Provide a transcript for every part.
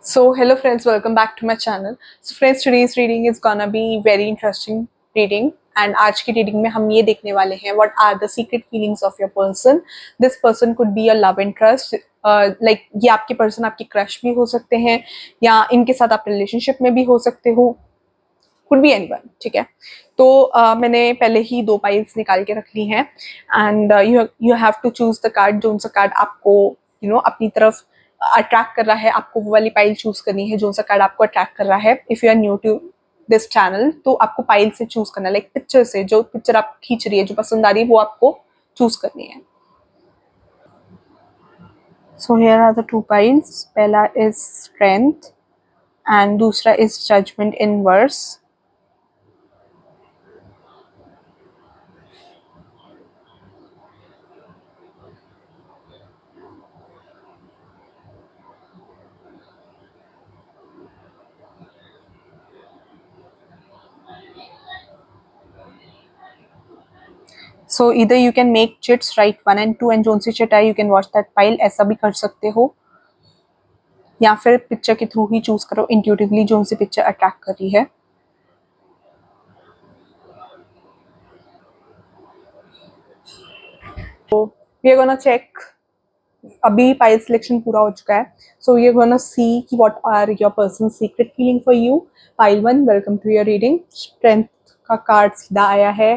So hello friends, welcome back to my channel. So friends, today's reading is gonna be very interesting reading and आज की reading में हम ये देखने वाले हैं what are the secret feelings of your person. This person could be a love interest, like ये आपके person आपकी crush भी हो सकते हैं या इनके साथ आप relationship में भी हो सकते हो, could be anyone. ठीक है, तो मैंने पहले ही 2 पाइल्स निकाल के रख ली हैं and you have to choose the card. जो सा कार्ड आपको अपनी तरफ अट्रैक्ट कर रहा है, आपको वो वाली पाइल चूज करनी है जो सा कार्ड आपको अट्रैक्ट कर रहा है. If you are new to this channel तो आपको पाइल से चूज करना है, लाइक पिक्चर से, जो पिक्चर आप खींच रही है, जो पसंद आ रही है वो आपको चूज करनी है. So here are the 2 piles. पहला इज स्ट्रेंथ एंड दूसरा is judgement inverse. So इधर you can make chits, right 1 and 2 and जोन सी चिट है you can watch that pile. ऐसा भी कर सकते हो या फिर पिक्चर के थ्रू ही चूज करो इंट्यूटिवली जोन सी पिक्चर अट्रैक्ट कर रही है. तो वी आर गोना चेक. अभी पाइल सिलेक्शन पूरा हो चुका है. So we are gonna see कि what are your person secret feeling for you. Pile 1, welcome to your reading. Strength का कार्ड सीधा आया है.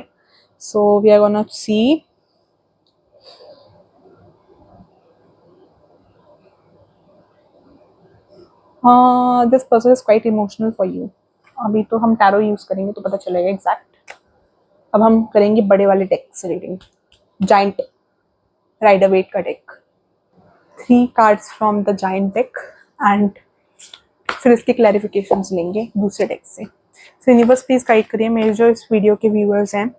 So we are gonna see. This person is quite emotional for you. अभी तो हम tarot use करेंगे तो पता चलेगा एग्जैक्ट. अब हम करेंगे बड़े वाले डेक से रीडिंग, जाइंट राइडर वेट का deck. 3 cards from the giant deck and फिर इसके क्लैरिफिकेशंस लेंगे दूसरे डेक से. सो यूनिवर्स प्लीज गाइड करिए मेरे जो इस वीडियो के व्यूअर्स हैं,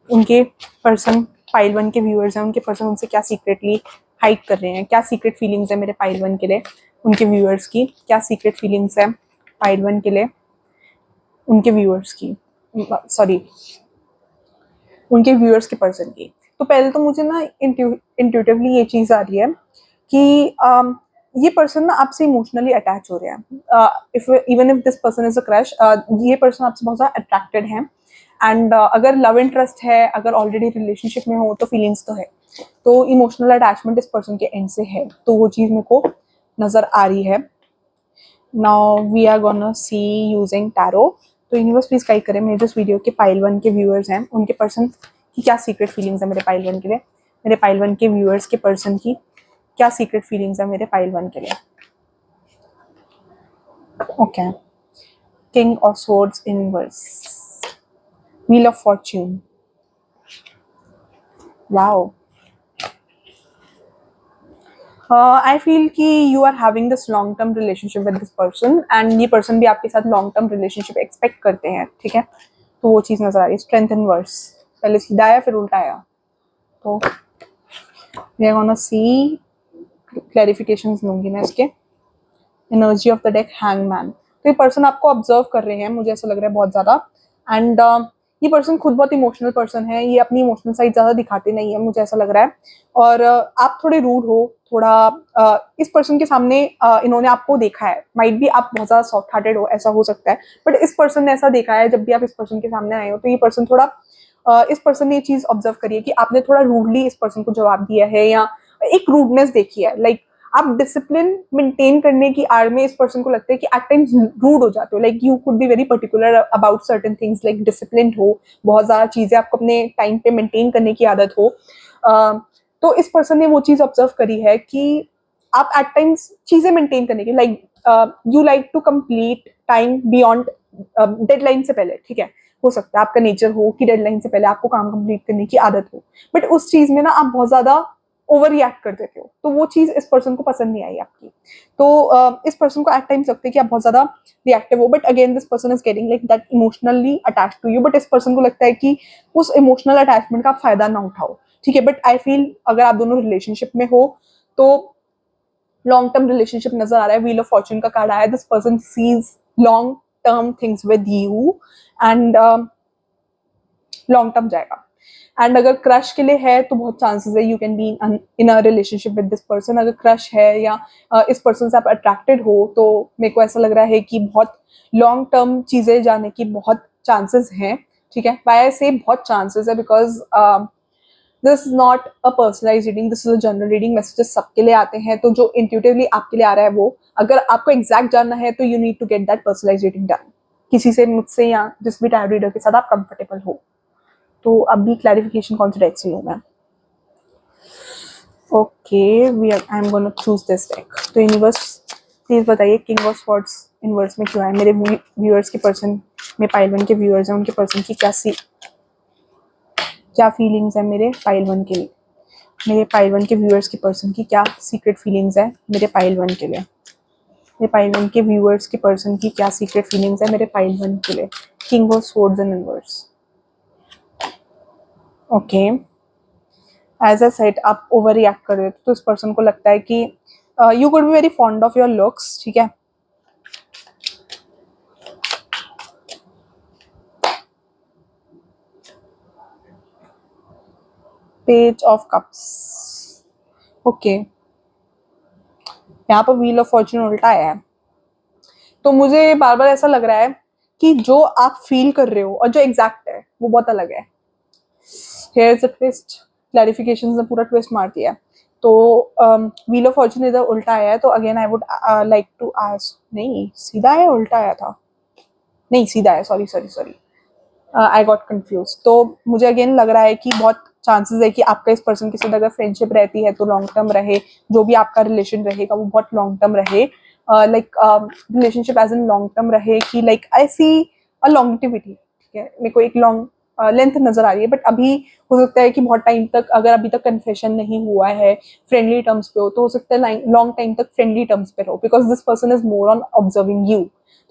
उनके पर्सन, पाइल 1 के व्यूअर्स हैं, उनके पर्सन उनसे क्या सीक्रेटली हाइड कर रहे हैं, क्या सीक्रेट फीलिंग्स है मेरे पाइल 1 के लिए, उनके व्यूअर्स की क्या सीक्रेट फीलिंग्स है पाइल 1 के लिए, उनके व्यूअर्स की, सॉरी उनके व्यूअर्स के पर्सन की. तो पहले तो मुझे ना इंट्यूटिवली ये चीज आ रही है कि ये पर्सन ना आपसे इमोशनली अटैच हो रहे हैं. If even if this person is a crush, ये पर्सन आपसे बहुत ज़्यादा अट्रैक्टेड है. एंड अगर लव इंटरेस्ट है, अगर ऑलरेडी रिलेशनशिप में हो तो फीलिंग्स तो है, तो इमोशनल अटैचमेंट इस पर्सन के एंड से है. तो वो चीज़ मेरे को नज़र आ रही है. Now we are gonna see using tarot. तो यूनिवर्स प्लीज गाइड करें मेरे जो वीडियो के पाइल 1 के व्यूअर्स हैं, उनके पर्सन की क्या सीक्रेट फीलिंग्स है मेरे पाइल 1 के लिए, मेरे पाइल 1 के व्यूअर्स के पर्सन की क्या सीक्रेट फीलिंग्स है मेरे पाइल 1 के लिए. Okay, king of swords inverse, wheel of fortune. Wow. I feel कि you are having this long term relationship with this person and ये पर्सन भी आपके साथ लॉन्ग टर्म रिलेशनशिप एक्सपेक्ट करते हैं. ठीक है, तो वो चीज़ नजर आ रही है. स्ट्रेंथ इन वर्स, पहले सीधा आया फिर उल्टा आया. तो we are gonna see, clarifications लूंगी मैं इसके. Energy of the deck, hangman. तो ये पर्सन आपको ऑब्जर्व कर रहे हैं, मुझे ऐसा लग रहा है बहुत ज्यादा. एंड ये पर्सन खुद बहुत इमोशनल पर्सन है, ये अपनी इमोशनल साइड ज्यादा दिखाते नहीं है, मुझे ऐसा लग रहा है. और आप थोड़े रूड हो, थोड़ा इस पर्सन के सामने इन्होंने आपको देखा है, माइट भी आप बहुत ज्यादा सॉफ्ट हार्टेड हो, ऐसा हो सकता है. बट इस पर्सन ने ऐसा देखा है, जब भी आप इस पर्सन के सामने आए हो तो ये पर्सन थोड़ा इस पर्सन ने ये चीज ऑब्जर्व करी है कि आपने थोड़ा रूडली इस पर्सन को जवाब दिया है या एक रूडनेस देखी है. लाइक आप डिसिप्लिन मेंटेन करने की आड़ में इस पर्सन को लगता है कि एट टाइम्स रूड हो जाते हो. Like you could be very particular about certain things, like discipline हो, बहुत ज्यादा चीजें आपको अपने टाइम पे मेंटेन करने की आदत हो. तो इस पर्सन ने वो चीज ऑब्जर्व करी है कि आप एट टाइम्स चीजें मेंटेन करने की, like you like to complete time beyond deadline से पहले. ठीक है, हो सकता है आपका नेचर हो कि डेडलाइन से पहले आपको काम कंप्लीट करने की आदत हो, बट उस चीज में ना आप बहुत ज्यादा ओवर रिएक्ट कर देते हो, तो वो चीज इस पर्सन को पसंद नहीं आई आपकी. तो इस पर्सन को एट टाइम्स लगता है कि आप बहुत ज्यादा रिएक्टिव हो, but again this person is getting like that emotionally attach to you. But इस पर्सन को लगता है कि उस इमोशनल अटैचमेंट का आप फायदा ना उठाओ. ठीक है, बट आई फील अगर आप दोनों रिलेशनशिप में हो तो लॉन्ग टर्म रिलेशनशिप नजर आ रहा है. व्हील ऑफ फॉर्च्यून का कार्ड आया है. This person sees long term things with you and long term जाएगा. एंड अगर क्रश के लिए है तो बहुत चांसेस है you can be in a relationship with this person. अगर क्रश है या इस पर्सन से आप अट्रैक्टेड हो तो मेरे को ऐसा लग रहा है कि बहुत लॉन्ग टर्म चीजें जाने की बहुत चांसेस हैं, ठीक है। वाई से बहुत चांसेस है because this is not a personalise reading, this is a general reading. Messages सबके लिए आते हैं, तो जो इंट्यूटिवली आपके लिए आ रहा है वो, अगर आपको एग्जैक्ट जानना है तो you need to get that personalise reading done किसी से, मुझसे या जिस भी टैरो रीडर के साथ आप कंफर्टेबल हो। तो अब भी क्लैरिफिकेशन कौन सा डेक से लूँ मैं? Okay, we are I am gonna choose this deck. तो यूनिवर्स प्लीज बताइए किंग ऑफ स्वॉर्ड्स इनवर्स में क्यों है? मेरे व्यूअर्स के पर्सन, मेरे पाइल वन के व्यूअर्स हैं, उनके पर्सन की क्या फीलिंग्स है मेरे पाइल वन के लिए? मेरे पाइल वन के व्यूअर्स के पर्सन की क्या सीक्रेट फीलिंग्स है मेरे पाइल वन के लिए? मेरे पाइल वन के व्यूअर्स के पर्सन की क्या सीक्रेट फीलिंग्स है मेरे पाइल वन के लिए? King of swords in inverse. Okay, as a set आप ओवर रिएक्ट कर रहे हो, तो इस पर्सन को लगता है कि you could be very fond of your looks, ठीक है। पेज ऑफ कप्स, ओके, यहाँ पर व्हील ऑफ फॉर्च्यून उल्टा आया है। तो मुझे बार बार ऐसा लग रहा है कि जो आप फील कर रहे हो और जो एग्जैक्ट है वो बहुत अलग है। Here is a twist, clarification ने पूरा ट्विस्ट मार दिया। तो व्हील ऑफ फॉर्च्यून इधर उल्टा आया है, तो again I would like to ask, नहीं सीधा है उल्टा आया था, नहीं सीधा है, sorry sorry sorry, I got confuse. तो मुझे अगेन लग रहा है कि बहुत चांसेस है कि आपका इस पर्सन के साथ अगर फ्रेंडशिप रहती है तो लॉन्ग टर्म रहे, जो भी आपका रिलेशन रहेगा वो बहुत लॉन्ग टर्म रहे, like relationship as in long term रहे, कि like I C a longevity, ठीक है। मेरे को एक लॉन्ग लेंथ नजर आ रही है, बट अभी हो सकता है कि बहुत टाइम तक, अगर अभी तक कन्फेशन नहीं हुआ है, फ्रेंडली टर्म्स पे हो, तो हो सकता है लॉन्ग टाइम तक फ्रेंडली टर्म्स पे रहो, because this person is more on observing you,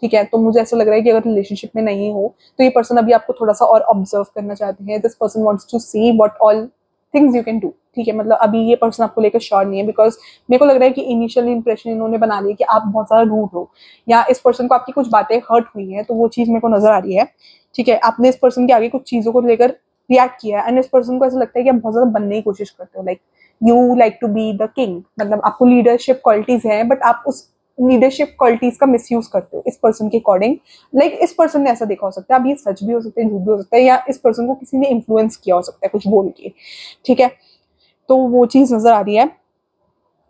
ठीक है। तो मुझे ऐसा लग रहा है कि अगर रिलेशनशिप में नहीं हो तो ये पर्सन अभी आपको थोड़ा सा और ऑब्जर्व करना चाहते हैं। This person wants to see what all things you can do, ठीक है। मतलब अभी ये पर्सन आपको लेकर श्योर नहीं है, बिकॉज मेरे को लग रहा है कि इनिशियल इंप्रेशन इन्होंने बना लिया कि आप बहुत ज्यादा रूड हो, या इस पर्सन को आपकी कुछ बातें हर्ट हुई है, तो वो चीज मेरे को नजर आ रही है, ठीक है। आपने इस पर्सन के आगे कुछ चीजों को लेकर रिएक्ट किया है, एंड इस पर्सन को ऐसा लगता है कि आप बहुत ज्यादा बनने की कोशिश करते हो, like you like to be the king, मतलब आपको लीडरशिप क्वालिटीज हैं, बट आप उस लीडरशिप क्वालिटीज का मिसयूज करते हो इस पर्सन के अकॉर्डिंग। लाइक इस पर्सन ने ऐसा देखा हो सकता है, अब ये सच भी हो सकता है, झूठ भी हो सकता है, या इस पर्सन को किसी ने इन्फ्लुएंस किया हो सकता है कुछ बोल के, ठीक है। तो वो चीज नजर आ रही है।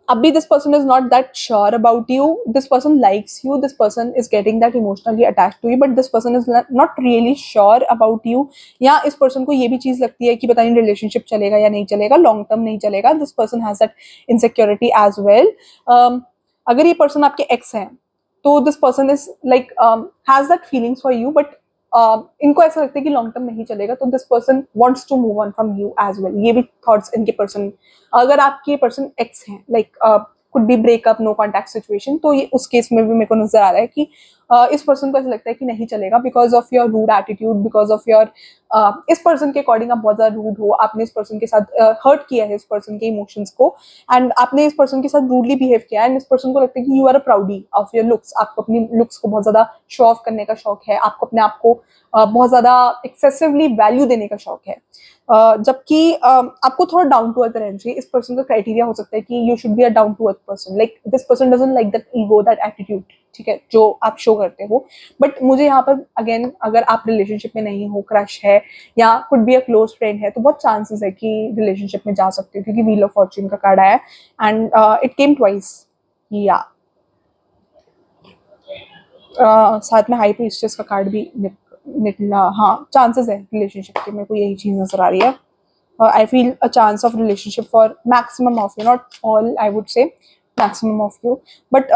अभी this person is not that sure about you, this person likes you, this person is getting that emotionally attach to you, but this person is not really sure about you, या इस पर्सन को ये भी चीज लगती है कि पता नहीं रिलेशनशिप चलेगा या नहीं चलेगा, लॉन्ग टर्म नहीं चलेगा। This person has that insecurity as well. अगर ये पर्सन आपके एक्स हैं तो this person is like has that feelings for you, but इनको ऐसा लगता है कि लॉन्ग टर्म नहीं चलेगा, तो this person wants to move on from you as well. ये भी थॉट्स इनके पर्सन, अगर आपके पर्सन एक्स हैं, like could be breakup, no contact situation, तो ये उस केस में भी मेरे को नजर आ रहा है कि इस पर्सन को ऐसा लगता है कि नहीं चलेगा, because of your rude attitude, because of your इस पर्सन के अकॉर्डिंग आप बहुत ज्यादा रूड हो, आपने इस पर्सन के साथ हर्ट किया है इस पर्सन के इमोशंस को, एंड आपने इस पर्सन के साथ रूडली बिहेव किया है, एंड इस पर्सन को लगता है कि you are a proudy of your looks, आपको अपनी लुक्स को बहुत ज्यादा शो ऑफ करने का शौक है, आपको अपने आप को बहुत ज्यादा एक्सेसिवली वैल्यू देने का शौक है, जबकि आपको थोड़ा डाउन टू अर्थ रहना चाहिए। इस पर्सन का क्राइटेरिया हो सकता है कि you should be a down to earth person, like this person doesn't like that ego, that attitude, ठीक है, जो आप शो करते हो। बट मुझे यहाँ पर अगेन, अगर आप रिलेशनशिप में नहीं हो, क्रश है या could be a close friend है, तो बहुत चांसेस है कि रिलेशनशिप में जा सकते हो, क्योंकि व्हील ऑफ फॉर्च्यून का कार्ड आया एंड इट केम ट्वाइस, या साथ में हाई प्रीस्टेस का कार्ड भी निकला। हाँ, चांसेस है रिलेशनशिप के, मेरे को यही चीज नजर आ रही है। I feel a chance of relationship for maximum of you, not all, I would say maximum of you, but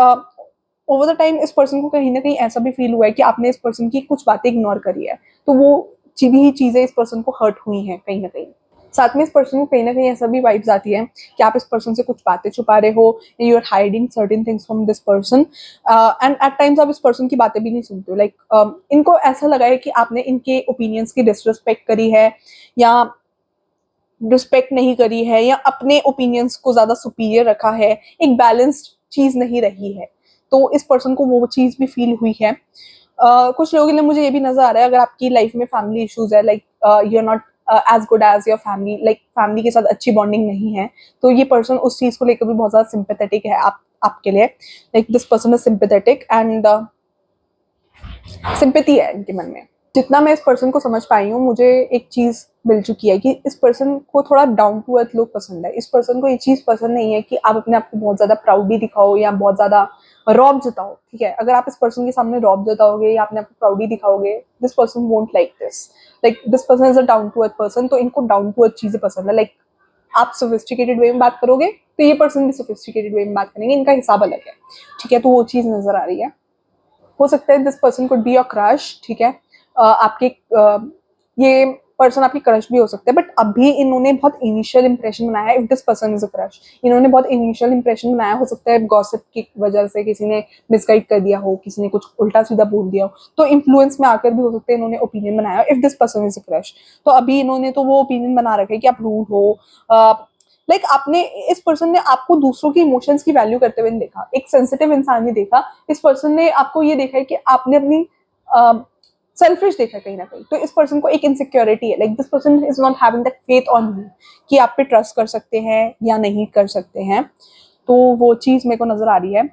over the time इस पर्सन को कहीं ना कहीं ऐसा भी फील हुआ है कि आपने इस पर्सन की कुछ बातें इग्नोर करी है, तो वो भी चीजें इस पर्सन को हर्ट हुई हैं कहीं ना कहीं। साथ में इस पर्सन को कहीं ना कहीं ऐसा भी वाइब्स आती है कि आप इस पर्सन से कुछ बातें छुपा रहे हो, you are hiding certain things from this person, and at times आप इस पर्सन की बातें भी नहीं सुनते हो, लाइक इनको ऐसा लगा है कि आपने इनके ओपिनियंस की डिसरिस्पेक्ट करी है, या रिस्पेक्ट नहीं करी है, या अपने ओपिनियंस को ज्यादा सुपीरियर रखा है, एक बैलेंस्ड चीज नहीं रही है, तो इस पर्सन को वो चीज भी फील हुई है। कुछ लोगों के लिए मुझे ये भी नजर आ रहा है, अगर आपकी लाइफ में फैमिली इश्यूज है, like you are not as good as your family, like family के साथ अच्छी बॉन्डिंग नहीं है, तो ये पर्सन उस चीज को लेकर भी बहुत ज्यादा सिंपैथेटिक है आपके लिए, like this person is sympathetic and sympathy है इनके मन में। जितना मैं इस पर्सन को समझ पाई हूँ, मुझे एक चीज मिल चुकी है कि इस पर्सन को थोड़ा डाउन टू अर्थ लोग पसंद है। इस पर्सन को ये चीज पसंद नहीं है कि आप अपने आप को बहुत ज्यादा प्राउडी दिखाओ या बहुत ज्यादा रॉब जताओ, ठीक है। अगर आप इस पर्सन के सामने रॉब जताओगे या अपने आप को प्राउडी दिखाओगे, this person won't like this, like this person is a down to earth person. तो इनको डाउन टू अर्थ चीजें पसंद है, लाइक आप सोफिस्टिकेटेड वे में बात करोगे तो ये पर्सन भी सोफिस्टिकेटेड वे में बात करेंगे, इनका हिसाब अलग है, ठीक है। तो वो चीज नजर आ रही है। हो सकता है this person could be your crush, ठीक है। आपके ये पर्सन आपकी क्रश भी हो सकता है, बट अभी इन्होंने बहुत इनिशियल इंप्रेशन बनाया है। If this person is a crush, इन्होंने बहुत इनिशियल इंप्रेशन बनाया, हो सकता है गॉसिप की वजह से किसी ने मिसगाइड कर दिया हो, किसी ने कुछ उल्टा सीधा बोल दिया हो, तो इन्फ्लुएंस में आकर भी हो सकता है इन्होंने ओपिनियन बनाया। If this person is a crush, तो अभी इन्होंने तो वो ओपिनियन बना रखा है कि आप रूड हो, लाइक आपने इस पर्सन ने आपको दूसरों की इमोशंस की वैल्यू करते हुए नहीं देखा, एक सेंसिटिव इंसान नहीं देखा। इस पर्सन ने आपको ये देखा है कि आपने अपनी सेल्फिश देखा कहीं ना कहीं। तो इस पर्सन को एक इनसिक्योरिटी है, like this person is not having that faith on you कि आप पे ट्रस्ट कर सकते हैं या नहीं कर सकते हैं। तो वो चीज मेरे को नजर आ रही है।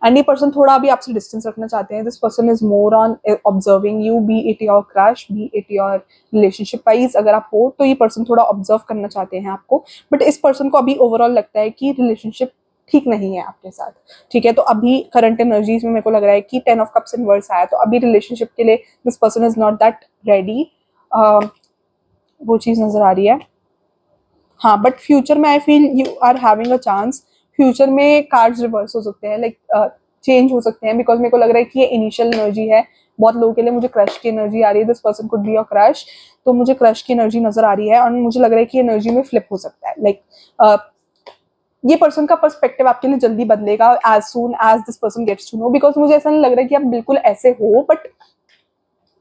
एंड ये पर्सन थोड़ा अभी आपसे डिस्टेंस रखना चाहते हैं। This person is more on observing you, B it your crush, B it your relationship wise. अगर आप हो तो ये पर्सन थोड़ा ऑब्जर्व करना चाहते हैं आपको, बट इस पर्सन को अभी ओवरऑल लगता है कि रिलेशनशिप ठीक नहीं है आपके साथ, ठीक है। तो अभी करंट एनर्जीज में मेरे को लग रहा है कि 10 ऑफ कप्स इनवर्स आया, तो अभी रिलेशनशिप के लिए this person is not that ready, वो चीज नजर आ रही है। हाँ, बट फ्यूचर में I feel you are having a chance. Future में कार्ड्स रिवर्स हो सकते हैं, लाइक चेंज हो सकते हैं, बिकॉज मेरे को लग रहा है कि ये इनिशियल एनर्जी है बहुत लोगों के लिए। मुझे क्रश की एनर्जी आ रही है, this person could be your crush, तो मुझे क्रश की एनर्जी नजर आ रही है और मुझे लग रहा है कि एनर्जी में फ्लिप हो सकता है। लाइक ये पर्सन का पर्सपेक्टिव आपके लिए जल्दी बदलेगा as soon as this person gets to know, because मुझे ऐसा नहीं लग रहा है कि आप बिल्कुल ऐसे हो, बट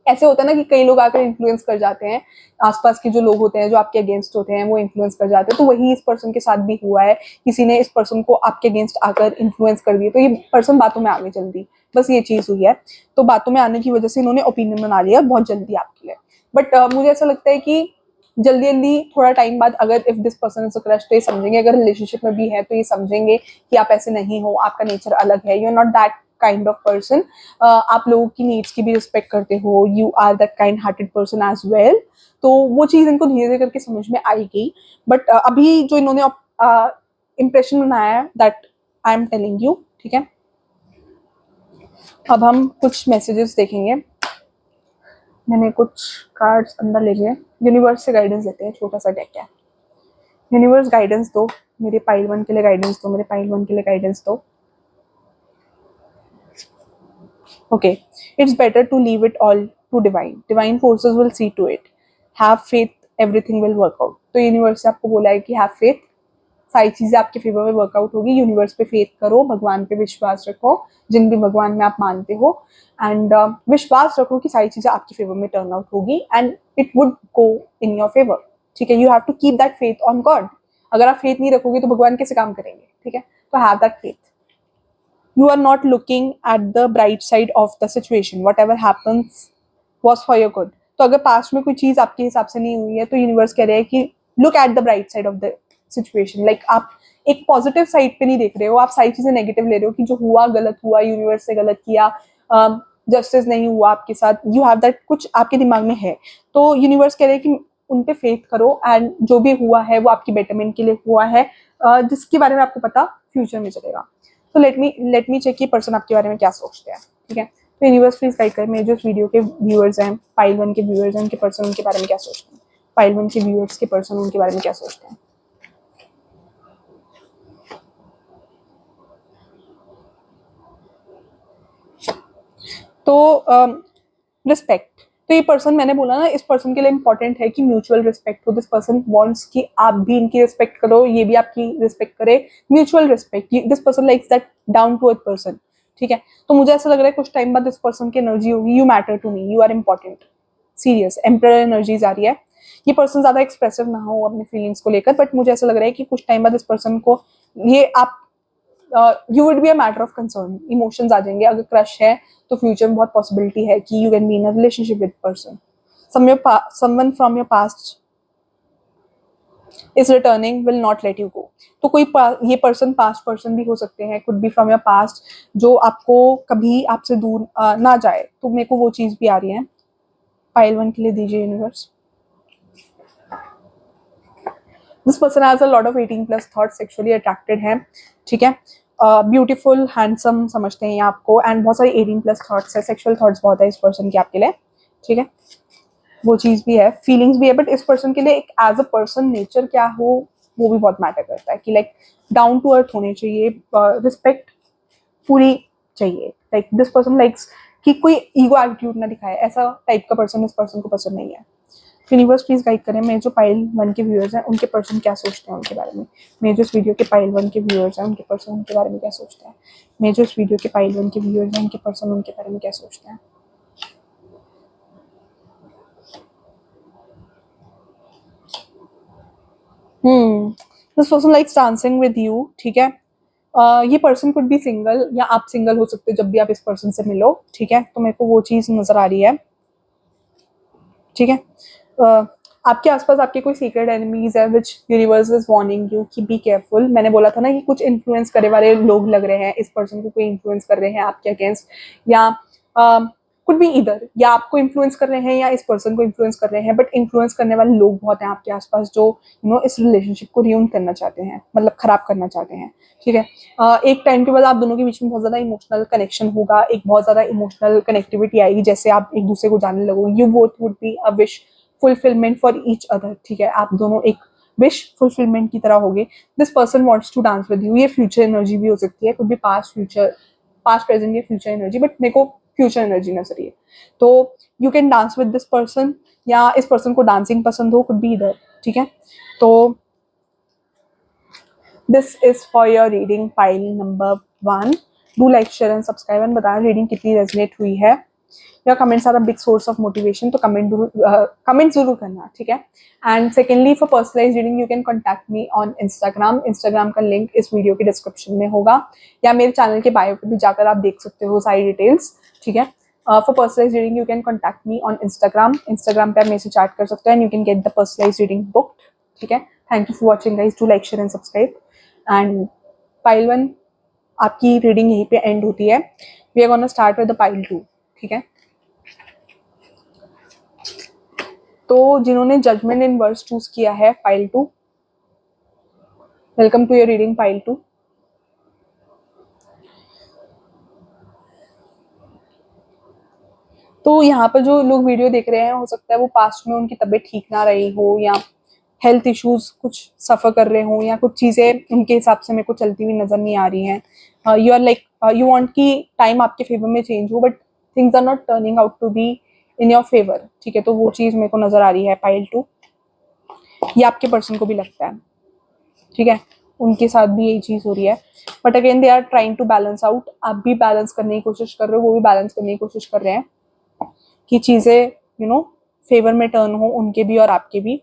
ऐसे होता है ना कि कई लोग आकर इन्फ्लुएंस कर जाते हैं, आसपास के जो लोग होते हैं जो आपके अगेंस्ट होते हैं वो इन्फ्लुएंस कर जाते हैं। तो वही इस पर्सन के साथ भी हुआ है, किसी ने इस पर्सन को आपके अगेंस्ट आकर इन्फ्लुएंस कर दिया, तो ये पर्सन बातों में आ गए जल्दी, बस ये चीज हुई है। तो बातों में आने की वजह से इन्होंने ओपिनियन बना लिया बहुत जल्दी आपके लिए। बट मुझे ऐसा लगता है कि जल्दी जल्दी थोड़ा टाइम बाद अगर if this person is a crush तो ये समझेंगे, अगर रिलेशनशिप में भी है तो ये समझेंगे कि आप ऐसे नहीं हो, आपका नेचर अलग है, you are not that kind of person. आप लोगों की नीड्स की भी रिस्पेक्ट करते हो, you are that kind hearted person as well. तो वो चीज इनको धीरे धीरे करके समझ में आएगी। बट अभी जो इन्होंने इंप्रेशन बनाया है that I am telling you, ठीक है। अब हम कुछ मैसेजेस देखेंगे। मैंने कुछ कार्ड्स अंदर ले लिए, यूनिवर्स से गाइडेंस लेते हैं, छोटा सा डेक है। यूनिवर्स गाइडेंस दो मेरे पाइल 1 के लिए, गाइडेंस दो मेरे पाइल 1 के लिए, गाइडेंस दो। Okay, it's better to leave it all to divine. Divine forces will see to it. Have faith, everything will work out. तो यूनिवर्स से आपको बोला है कि have faith, सारी चीजें आपके फेवर में वर्कआउट होगी। यूनिवर्स पे फेथ करो, भगवान पे विश्वास रखो, जिन भी भगवान में आप मानते हो, एंड विश्वास रखो कि सारी चीजें आपके फेवर में टर्न आउट होगी and it would go in your favour, ठीक है। You have to keep that faith on God. अगर आप फेथ नहीं रखोगे तो भगवान कैसे काम करेंगे, ठीक है। तो have that faith. You are not looking at the bright side of the situation. Whatever happens was for your good. तो अगर पास्ट में कोई चीज आपके हिसाब से नहीं हुई है तो यूनिवर्स कह रहे हैं कि look at the bright side of the situation. Like आप एक पॉजिटिव साइड पे नहीं देख रहे हो, आप सारी चीजें नेगेटिव ले रहे हो कि जो हुआ गलत हुआ, यूनिवर्स से गलत किया, जस्टिस नहीं हुआ आपके साथ। यू हैव दैट, कुछ आपके दिमाग में है, तो यूनिवर्स कह रहे हैं कि उन पे फेथ करो एंड जो भी हुआ है वो आपकी बेटरमेंट के लिए हुआ है, जिसके बारे में आपको पता फ्यूचर में चलेगा। तो लेट मी चेक ये पर्सन आपके बारे में क्या सोचते हैं, ठीक है। तो यूनिवर्स प्लीज गाइड कर, मेरे जो वीडियो के व्यूअर्स हैं, पाइल 1 के व्यूअर्स हैं, उनके पर्सन उनके बारे में क्या सोचते हैं। पाइल 1 के व्यूअर्स के पर्सन उनके बारे में क्या सोचते हैं। तो रिस्पेक्ट, तो ये पर्सन, मैंने बोला ना, इस पर्सन के लिए इंपॉर्टेंट है कि म्यूचुअल रिस्पेक्ट हो। दिस पर्सन वांट्स कि आप भी इनकी रिस्पेक्ट करो, ये भी आपकी रिस्पेक्ट करे, mutual respect. This person likes that down to earth person, ठीक है। तो मुझे ऐसा लग रहा है कुछ टाइम बाद इस पर्सन की एनर्जी होगी, you matter to me, you are important, serious, emperor energies आ रही है। ये पर्सन ज्यादा एक्सप्रेसिव ना हो अपने फीलिंग्स को लेकर, बट मुझे ऐसा लग रहा है कि कुछ टाइम बाद इस पर्सन को ये आप you would be a matter of concern, emotions आ जाएंगे। अगर क्रश है तो फ्यूचर में बहुत पॉसिबिलिटी है कि you can be in a relationship with person, someone from your past is returning, will not let you go. तो कोई ये पर्सन पास्ट पर्सन भी हो सकते हैं, could be from your past, जो आपको कभी आपसे दूर ना जाए। तो मेरे को वो चीज भी आ रही है। पाइल 1 के लिए दीजिए universe. This person has a lot of 18+ thought, sexually attracted है, ठीक है, ब्यूटीफुल हैंडसम समझते हैं आपको, एंड बहुत सारी 18+ थॉट्स है, सेक्सुअल थॉट्स बहुत है इस पर्सन के आपके लिए, ठीक है, वो चीज भी है, फीलिंग्स भी है। बट इस पर्सन के लिए एक एज अ पर्सन नेचर क्या हो वो भी बहुत मैटर करता है, कि लाइक डाउन टू अर्थ होने चाहिए, रिस्पेक्ट पूरी चाहिए, लाइक दिस पर्सन लाइक्स कि कोई ईगो एटीट्यूड ना दिखाए, ऐसा टाइप का पर्सन इस पर्सन को पसंद नहीं है। यूनिवर्स प्लीज गाइड करें मेरे जो पाइल 1 के व्यूअर्स हैं उनके पर्सन क्या सोचते हैं उनके बारे में। मेरे जो इस वीडियो के पाइल 1 के व्यूअर्स हैं उनके पर्सन उनके बारे में क्या सोचते हैं। मेरे जो इस वीडियो के पाइल 1 के व्यूअर्स हैं उनके पर्सन उनके बारे में क्या सोचते हैं। This person likes dancing with you, ठीक है। ये पर्सन कुड बी सिंगल, या आप सिंगल हो सकते हो जब भी आप इस पर्सन से मिलो, ठीक है। तो मेरे को वो चीज नजर आ रही है, ठीक है। आपके आसपास आपके कोई सीक्रेट एनिमीज है विच यूनिवर्स इज वार्निंग यू कि बी केयरफुल। मैंने बोला था ना कि कुछ इन्फ्लुएंस करने वाले लोग लग रहे हैं इस पर्सन को, कोई इन्फ्लुएंस कर रहे हैं आपके अगेंस्ट, या कुड बी इधर, या आपको इन्फ्लुएंस कर रहे हैं या इस पर्सन को इन्फ्लुएंस कर रहे हैं। बट इन्फ्लुएंस करने वाले लोग बहुत हैं आपके आसपास जो इस रिलेशनशिप को रियून करना चाहते हैं, मतलब खराब करना चाहते हैं, ठीक है। एक टाइम के बाद आप दोनों के बीच में बहुत ज्यादा इमोशनल कनेक्शन होगा, एक बहुत ज्यादा इमोशनल कनेक्टिविटी आएगी, जैसे आप एक दूसरे को जानने लगोगे। You both would be a wish fulfilment for each other, ठीक है। आप दोनों एक विश फुलफिलमेंट की तरह होगे। This person wants to dance with you, ये फ्यूचर एनर्जी भी हो सकती है, कुछ भी पास्ट फ्यूचर, पास्ट प्रेजेंट या फ्यूचर एनर्जी, बट मेरे को फ्यूचर एनर्जी नजर रही है। तो you can dance with this person, या इस पर्सन को डांसिंग पसंद हो, कुड बी इधर, ठीक है। तो this is for your reading pile number 1। Do like share and subscribe and बताना रीडिंग कितनी रेजोनेट हुई है। या comments are a big source of motivation, तो कमेंट जरूर करना, ठीक है। And secondly for personalise reading you can contact me on Instagram. Instagram का लिंक इस वीडियो के डिस्क्रिप्शन में होगा, या मेरे चैनल के बायो पे भी जाकर आप देख सकते हो सारी डिटेल्स, ठीक है। For personalise reading you can contact me on Instagram. Instagram पे आप मेरे से चैट कर सकते हैं and you can get the personalise reading book, ठीक है। Thank you for watching guys, do like share and subscribe. And pile 1 आपकी रीडिंग यहीं पे एंड होती है। We are gonna start with the pile 2, ठीक है। तो जिन्होंने जजमेंट इन वर्स चूज किया है pile 2, welcome to your reading pile 2। तो यहाँ पर जो लोग वीडियो देख रहे हैं हो सकता है वो पास्ट में उनकी तबीयत ठीक ना रही हो, या हेल्थ इश्यूज कुछ सफर कर रहे हो, या कुछ चीजें उनके हिसाब से मेरे को चलती हुई नजर नहीं आ रही हैं। You are like you want कि टाइम आपके फेवर में चेंज हो, but things are not turning out to be in your favour, ठीक है। तो वो चीज मेरे को नजर आ रही है पाइल 2। ये आपके पर्सन को भी लगता है, ठीक है, उनके साथ भी यही चीज हो रही है। But again they are trying to balance out, आप भी बैलेंस करने की कोशिश कर रहे हो, वो भी बैलेंस करने की कोशिश कर रहे हैं कि चीजें फेवर में टर्न हो उनके भी और आपके भी।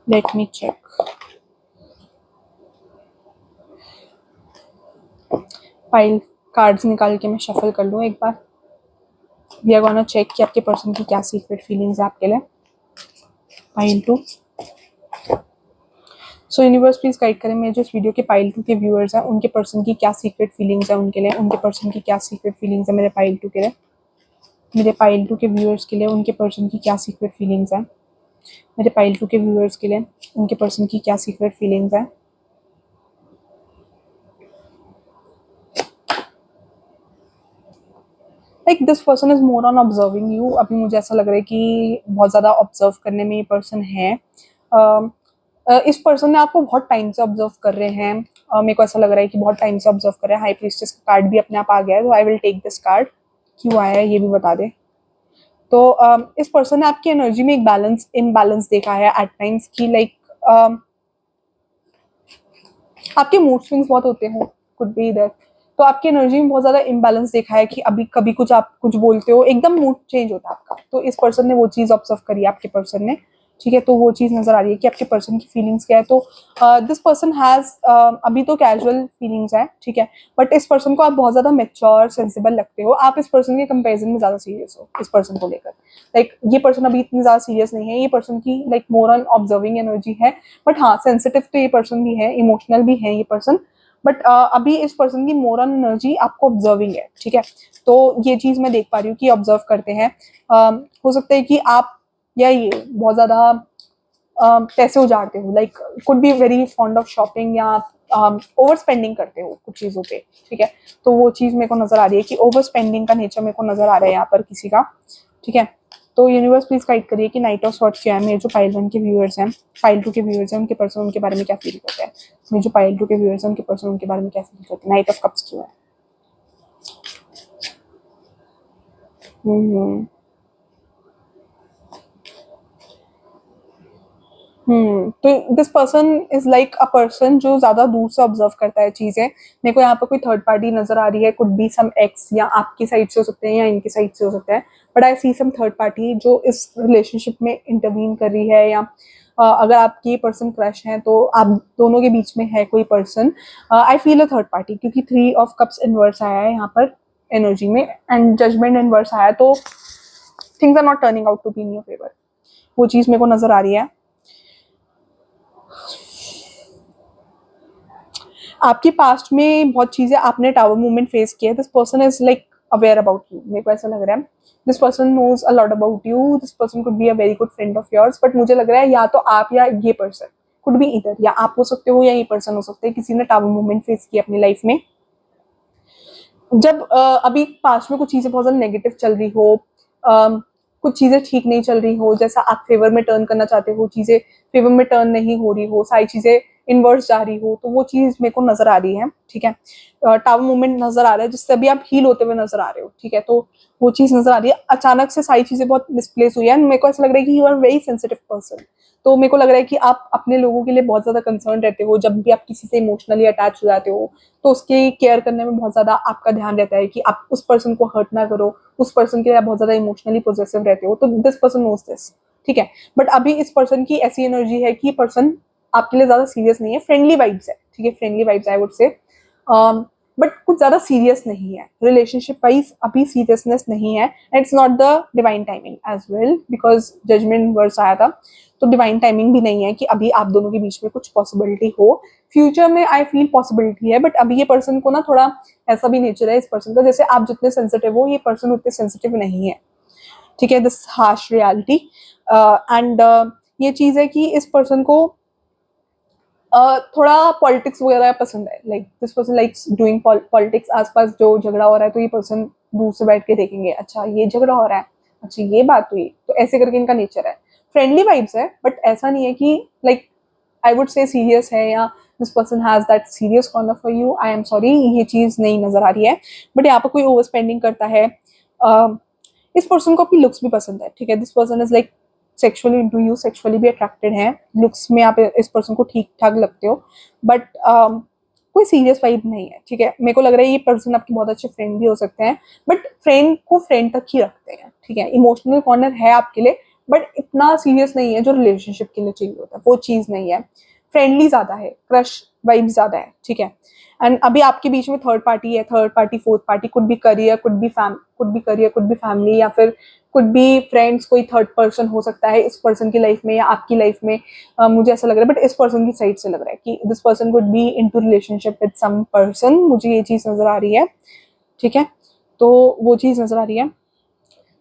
Let me check. File cards निकाल के मैं शफल कर लूँ एक बार। वी आर गोना चेक कि आपके पर्सन की क्या सीक्रेट फीलिंग्स है आपके लिए। Pile 2। So universe please guide करें मेरे जो इस वीडियो के पाइल 2 के व्यूअर्स हैं उनके पर्सन की क्या सीक्रेट फीलिंग्स है उनके लिए, उनके पर्सन की क्या सीक्रेट फीलिंग्स है मेरे पाइल 2 के लिए, मेरे पाइल 2 के व्यूअर्स के लिए उनके पर्सन की क्या सीक्रेट फीलिंग्स है, मेरे पाइल 2 के व्यूअर्स के लिए उनके पर्सन की क्या सीक्रेट फीलिंग्स है। Like this person is more on observing you. अभी मुझे ऐसा लग रहा है कि बहुत ज़्यादा ऑब्जर्व करने में ये पर्सन है। इस पर्सन ने आपको बहुत टाइम से ऑब्जर्व कर रहे हैं। मेरे को ऐसा लग रहा है कि बहुत टाइम से ऑब्जर्व कर रहे हैं। हाई प्रीस्टेस का कार्ड भी अपने आप आ गया है, तो I will take this card. क्यों आया है ये भी बता दे। तो इस पर्सन ने आपकी एनर्जी में एक बैलेंस इम्बैलेंस देखा है एट टाइम्स की, लाइक आपके मूड स्विंग्स बहुत होते हो, कुड बी इधर। तो आपकी एनर्जी में बहुत ज्यादा इम्बैलेंस देखा है कि अभी कभी कुछ आप कुछ बोलते हो एकदम मूड चेंज होता है आपका। तो इस पर्सन ने वो चीज ऑब्जर्व करी है आपके पर्सन ने, ठीक है, तो वो चीज़ नज़र आ रही है कि आपके पर्सन की फीलिंग्स क्या है। तो दिस पर्सन हैज़ अभी तो कैजुअल फीलिंग्स है, ठीक है, बट इस पर्सन को आप बहुत ज़्यादा मेच्योर सेंसिबल लगते हो। आप इस पर्सन के कंपेरिजन में ज़्यादा सीरियस हो इस पर्सन को लेकर। लाइक ये पर्सन अभी इतनी ज़्यादा सीरियस नहीं है, ये पर्सन की like more on observing energy है, बट हाँ सेंसिटिव तो ये पर्सन भी है, इमोशनल भी है ये पर्सन, बट अभी इस पर्सन की मोर ऑन एनर्जी आपको ऑब्जर्विंग है, ठीक है। तो ये चीज़ मैं देख पा रही हूँ कि ऑब्जर्व करते हैं। हो सकता है कि आप या ये बहुत ज़्यादा पैसे उजाड़ते हो, like could be very fond of shopping, या ओवर स्पेंडिंग करते हो कुछ चीज़ों पे, ठीक है। तो वो चीज़ मेरे को नज़र आ रही है कि ओवर स्पेंडिंग का नेचर मेरे को नज़र आ रहा है यहाँ पर किसी का, ठीक है। तो यूनिवर्स प्लीज गाइड करिए कि नाइट ऑफ सॉर्ट्स क्या है। मेरे जो पाइल 1 के व्यूअर्स हैं, पाइल 2 के व्यूअर्स हैं, उनके पर्सन उनके बारे में क्या फील करते हैं। मेरे जो पाइल 2 के व्यूअर्स हैं, उनके पर्सन उनके बारे में क्या फील करते हैं। नाइट ऑफ कप्स क्यों है। हम्म तो this person is like a person जो ज्यादा दूर से ऑब्जर्व करता है चीजें। मेरे को यहाँ पर कोई थर्ड पार्टी नजर आ रही है, कुड बी सम एक्स, या आपकी साइड से हो सकते हैं या इनकी साइड से हो सकता है, but I see some third party जो इस रिलेशनशिप में इंटरवीन कर रही है, या अगर आपकी पर्सन क्रश है तो आप दोनों के बीच में है कोई person. I feel a third party, क्योंकि 3 ऑफ कप्स इनवर्स आया है यहाँ पर एनर्जी में, एंड जजमेंट इनवर्स आया है, तो things are not turning out to be in your favour. वो चीज मेरे को नजर आ रही है। आपकी पास्ट में बहुत चीजें आपने टावर मूवमेंट फेस किया है। This person is like aware about you, मेरे को ऐसा लग रहा है। This person knows a lot about you, this person could be a very good friend of yours, but मुझे लग रहा है या तो आप या ये पर्सन, कुड बी इधर, या आप हो सकते हो या ये पर्सन हो सकते हैं। किसी ने टावर मूवमेंट फेस किया अपनी लाइफ में, जब अभी पास्ट में कुछ चीजें बहुत ज्यादा नेगेटिव चल रही हो, कुछ चीजें ठीक नहीं चल रही हो, जैसा आप फेवर में टर्न करना चाहते हो, चीजें फेवर में टर्न नहीं हो रही हो, सारी चीजें इनवर्स जा रही हो, तो वो चीज मेरे को नजर आ रही है, ठीक है। टावर मूवमेंट नजर आ रहा है जिससे अभी आप हील होते हुए नजर आ रहे हो, ठीक है। तो वो चीज नजर आ रही है। अचानक से सारी चीजें बहुत मिसप्लेस हुई है, एंड मेरे को ऐसा लग रहा है कि you are very sensitive person. तो मेरे को लग रहा है कि आप अपने लोगों के लिए बहुत ज्यादा कंसर्न रहते हो। जब भी आप किसी से इमोशनली अटैच हो जाते हो तो उसकी केयर करने में बहुत ज्यादा आपका ध्यान रहता है कि आप उस पर्सन को हर्ट ना करो, उस पर्सन के लिए आप बहुत ज्यादा इमोशनली पोजेसिव रहते हो। तो दिस पर्सन नोज दिस, ठीक है। बट अभी इस पर्सन की ऐसी एनर्जी है कि पर्सन आपके लिए ज्यादा सीरियस नहीं है, फ्रेंडली वाइब्स है, ठीक है, friendly vibes I would say, but कुछ ज्यादा सीरियस नहीं है रिलेशनशिप वाइज। अभी सीरियसनेस नहीं है, and it's not the divine timing as well, because judgement words आया था, तो डिवाइन टाइमिंग भी नहीं है कि अभी आप दोनों के बीच में कुछ पॉसिबिलिटी हो। फ्यूचर में आई फील पॉसिबिलिटी है, बट अभी ये पर्सन को ना थोड़ा ऐसा भी नेचर है इस पर्सन का, जैसे आप जितने सेंसिटिव हो ये पर्सन उतने सेंसिटिव नहीं है, ठीक है। दिस हार्श रियलिटी, एंड ये चीज है कि इस पर्सन को थोड़ा पॉलिटिक्स वगैरह पसंद है। Like this person likes doing politics. आसपास जो झगड़ा हो रहा है तो ये पर्सन दूर से बैठ के देखेंगे, अच्छा ये झगड़ा हो रहा है, अच्छा ये बात हुई, तो ऐसे करके इनका नेचर है। फ्रेंडली वाइब्स है, बट ऐसा नहीं है कि like I would say serious है, या this person has that serious corner for you. I am sorry, ये चीज नहीं नजर आ रही है। बट यहाँ पर कोई ओवर स्पेंडिंग करता है। इस पर्सन को अपनी लुक्स भी पसंद है, ठीक है। This person is like sexually into you, sexually भी अट्रैक्टेड है। लुक्स में आप इस पर्सन को ठीक ठाक लगते हो, बट कोई सीरियस वाइब नहीं है, ठीक है। मेरे को लग रहा है ये पर्सन आपके बहुत अच्छे फ्रेंड भी हो सकते हैं, बट फ्रेंड को फ्रेंड तक ही रखते हैं, ठीक है। इमोशनल कॉर्नर है आपके लिए, बट इतना सीरियस नहीं है जो रिलेशनशिप के लिए चाहिए होता है, वो चीज नहीं है। फ्रेंडली ज्यादा है, क्रश वाइब ज्यादा है, ठीक है। एंड अभी आपके बीच में थर्ड पार्टी है, third party fourth party, could be career, could be family, या फिर कुड बी फ्रेंड्स। कोई थर्ड पर्सन हो सकता है इस पर्सन की लाइफ में या आपकी लाइफ में। मुझे ऐसा लग रहा है, बट इस पर्सन की साइड से लग रहा है कि this person could be into relationship with some person. मुझे ये चीज नजर आ रही है, ठीक है। तो वो चीज नजर आ रही है।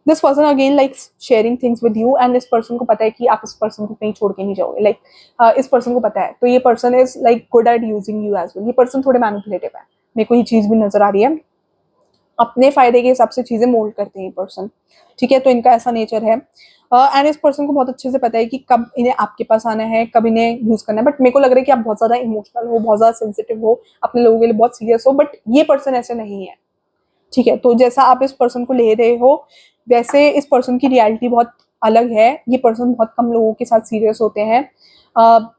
This person again likes sharing things with you, and इस पर्सन को पता है कि आप इस पर्सन को कहीं छोड़ के नहीं जाओगे। लाइक इस पर्सन को पता है, तो ये person is like good at using you as well. ये पर्सन थोड़े मैनिपुलेटिव है, मेरे को ये चीज भी नजर आ रही है। अपने फायदे के हिसाब से चीजें मोल्ड करते हैं ये पर्सन, ठीक है। तो इनका ऐसा नेचर है, एंड इस पर्सन को बहुत अच्छे से पता है कि कब इन्हें आपके पास आना है, कब इन्हें यूज करना है। बट मेरे को लग रहा है कि आप बहुत ज्यादा इमोशनल हो, बहुत ज्यादा सेंसिटिव हो, अपने लोगों के लिए बहुत सीरियस हो, बट ये पर्सन ऐसे नहीं है, ठीक है। तो जैसा आप इस पर्सन को ले रहे हो, वैसे इस पर्सन की रियलिटी बहुत अलग है। ये पर्सन बहुत कम लोगों के साथ सीरियस होते हैं।